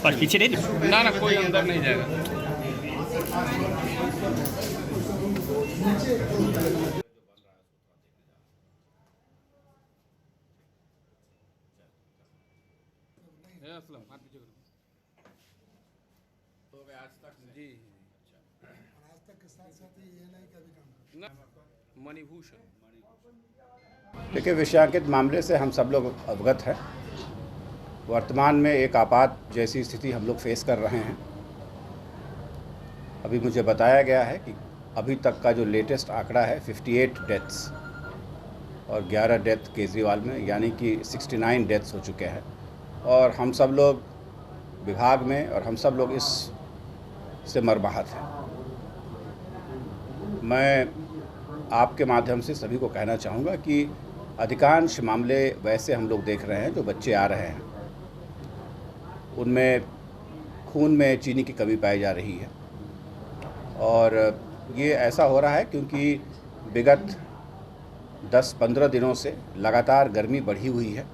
पर पीछे नहीं ना कोई अंदर नहीं जाएगा। असलम पीछे तो आज तक जी आज तक के साथ साथ ये नहीं कभी काम मणिभूषण। देखिए, विषयांकित मामले से हम सब लोग अवगत हैं। वर्तमान में एक आपात जैसी स्थिति हम लोग फेस कर रहे हैं। अभी मुझे बताया गया है कि अभी तक का जो लेटेस्ट आंकड़ा है 58 डेथ्स और 11 डेथ केजरीवाल में, यानी कि 69 डेथ्स हो चुके हैं। और हम सब लोग विभाग में और हम सब लोग इस से मर्माहत हैं। मैं आपके माध्यम से सभी को कहना चाहूँगा कि अधिकांश मामले वैसे हम लोग देख रहे हैं जो बच्चे आ रहे हैं, उनमें खून में चीनी की कमी पाई जा रही है। और ये ऐसा हो रहा है क्योंकि विगत 10-15 दिनों से लगातार गर्मी बढ़ी हुई है।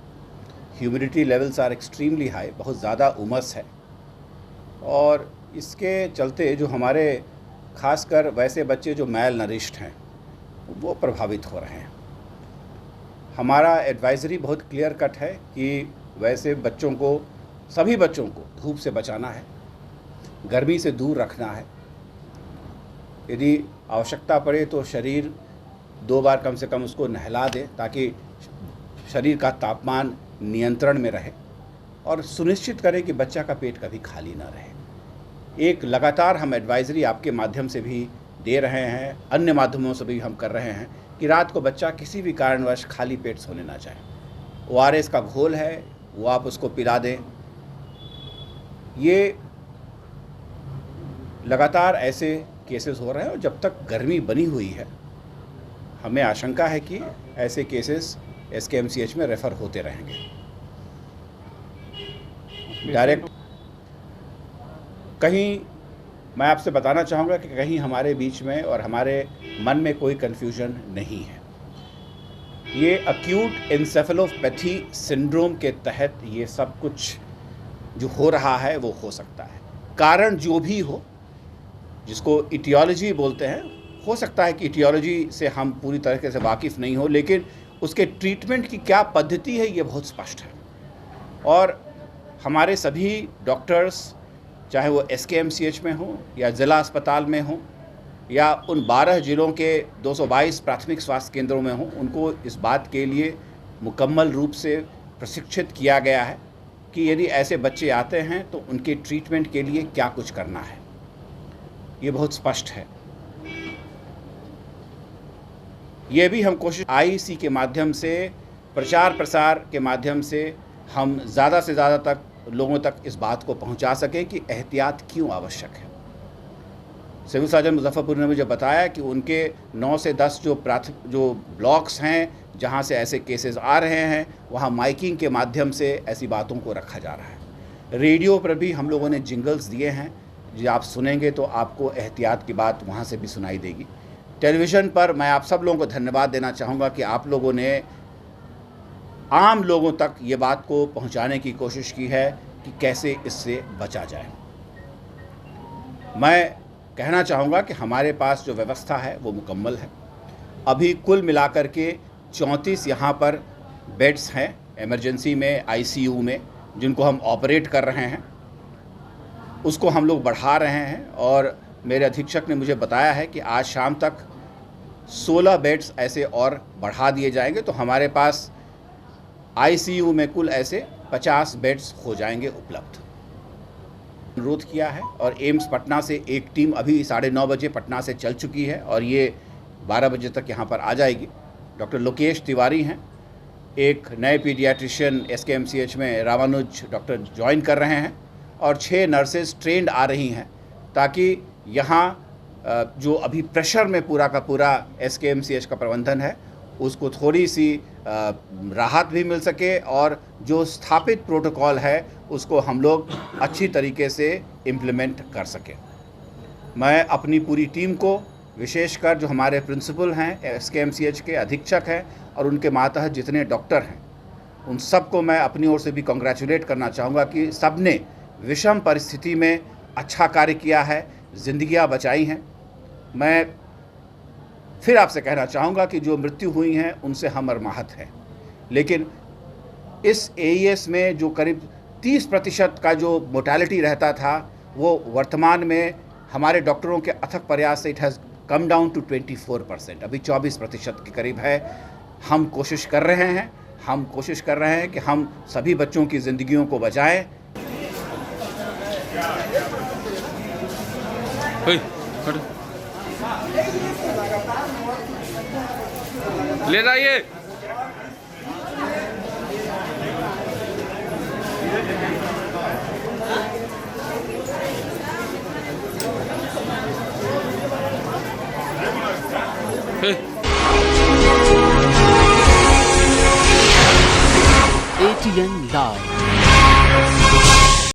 Humidity levels are extremely high, बहुत ज़्यादा उमस है। और इसके चलते जो हमारे खासकर वैसे बच्चे जो मैल नरिश्ड हैं वो प्रभावित हो रहे हैं। हमारा एडवाइजरी बहुत क्लियर कट है कि वैसे बच्चों को, सभी बच्चों को धूप से बचाना है, गर्मी से दूर रखना है। यदि आवश्यकता पड़े तो शरीर 2 बार कम से कम उसको नहला दें ताकि शरीर का तापमान नियंत्रण में रहे, और सुनिश्चित करें कि बच्चा का पेट कभी खाली ना रहे। एक लगातार हम एडवाइजरी आपके माध्यम से भी दे रहे हैं, अन्य माध्यमों से भी हम कर रहे हैं कि रात को बच्चा किसी भी कारणवश खाली पेट सोने ना चाहे। ORS का घोल है वो आप उसको पिला दें। ये लगातार ऐसे केसेस हो रहे हैं और जब तक गर्मी बनी हुई है हमें आशंका है कि ऐसे केसेस SKMCH में रेफ़र होते रहेंगे। डायरेक्ट कहीं मैं आपसे बताना चाहूँगा कि कहीं हमारे बीच में और हमारे मन में कोई कन्फ्यूजन नहीं है। ये एक्यूट एन्सेफेलोपैथी सिंड्रोम के तहत ये सब कुछ जो हो रहा है वो हो सकता है। कारण जो भी हो, जिसको इटियोलॉजी बोलते हैं, हो सकता है कि इटियोलॉजी से हम पूरी तरीके से वाकिफ़ नहीं हो, लेकिन उसके ट्रीटमेंट की क्या पद्धति है ये बहुत स्पष्ट है। और हमारे सभी डॉक्टर्स, चाहे वो SKMCH में हो या ज़िला अस्पताल में हो या उन 12 ज़िलों के 222 प्राथमिक स्वास्थ्य केंद्रों में हो, उनको इस बात के लिए मुकम्मल रूप से प्रशिक्षित किया गया है कि यदि ऐसे बच्चे आते हैं तो उनके ट्रीटमेंट के लिए क्या कुछ करना है। ये बहुत स्पष्ट है। ये भी हम कोशिश IEC के माध्यम से, प्रचार प्रसार के माध्यम से हम ज़्यादा से ज़्यादा तक लोगों तक इस बात को पहुंचा सकें कि एहतियात क्यों आवश्यक है। सिविल सर्जन मुजफ्फरपुर ने मुझे बताया कि उनके 9 से 10 जो ब्लॉक्स हैं जहां से ऐसे केसेस आ रहे हैं, वहां माइकिंग के माध्यम से ऐसी बातों को रखा जा रहा है। रेडियो पर भी हम लोगों ने जिंगल्स दिए हैं, जो आप सुनेंगे तो आपको एहतियात की बात वहां से भी सुनाई देगी। टेलीविज़न पर मैं आप सब लोगों को धन्यवाद देना चाहूँगा कि आप लोगों ने आम लोगों तक ये बात को पहुंचाने की कोशिश की है कि कैसे इससे बचा जाए। मैं कहना चाहूँगा कि हमारे पास जो व्यवस्था है वो मुकम्मल है। अभी कुल मिलाकर के 34 यहाँ पर बेड्स हैं इमरजेंसी में, ICU में, जिनको हम ऑपरेट कर रहे हैं। उसको हम लोग बढ़ा रहे हैं और मेरे अधीक्षक ने मुझे बताया है कि आज शाम तक 16 बेड्स ऐसे और बढ़ा दिए जाएंगे, तो हमारे पास ICU में कुल ऐसे 50 बेड्स हो जाएंगे उपलब्ध। अनुरोध किया है और एम्स पटना से एक टीम अभी 9:30 बजे पटना से चल चुकी है और ये 12 बजे तक यहाँ पर आ जाएगी। डॉक्टर लोकेश तिवारी हैं, एक नए पीडियाट्रिशियन SKMCH में रामानुज डॉक्टर ज्वाइन कर रहे हैं और 6 नर्सेज ट्रेंड आ रही हैं, ताकि यहाँ जो अभी प्रेशर में पूरा का पूरा SKMCH का प्रबंधन है उसको थोड़ी सी राहत भी मिल सके और जो स्थापित प्रोटोकॉल है उसको हम लोग अच्छी तरीके से इम्प्लीमेंट कर सकें। मैं अपनी पूरी टीम को विशेषकर जो हमारे प्रिंसिपल हैं SKMCH के अधीक्षक हैं और उनके मातहत जितने डॉक्टर हैं, उन सबको मैं अपनी ओर से भी कॉन्ग्रेचुलेट करना चाहूँगा कि सब ने विषम परिस्थिति में अच्छा कार्य किया है, ज़िंदगियाँ बचाई हैं। मैं फिर आपसे कहना चाहूँगा कि जो मृत्यु हुई हैं उनसे हम मरमाहत हैं, लेकिन इस AES में जो करीब 30% का जो मोर्टेलिटी रहता था, वो वर्तमान में हमारे डॉक्टरों के अथक प्रयास से it has come down to 24%, अभी 24% के करीब है। हम कोशिश कर रहे हैं कि हम सभी बच्चों की ज़िंदगियों को बचाएं। ले जाइए। ATN Live।